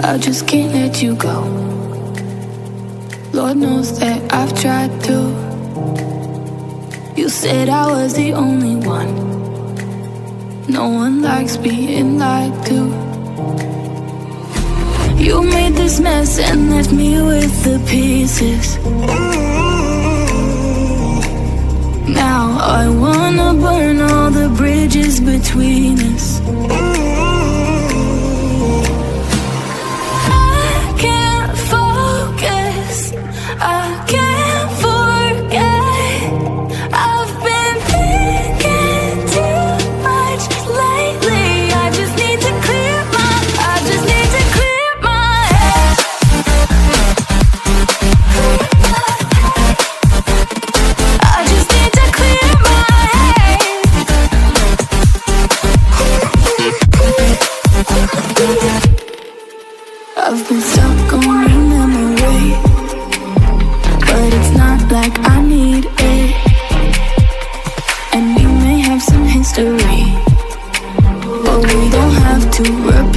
I just can't let you go. Lord knows that I've tried to. You said I was the only one. No one likes being lied to. You made this mess and left me with the pieces. Now I wanna burn all the bridges between us. I can't focus, I can't forget. I've been thinking too much lately. I just need to clear my head. I just need to clear my head. I've been stuck on your memory, but it's not like I need it. And we may have some history, but we don't have to repeat.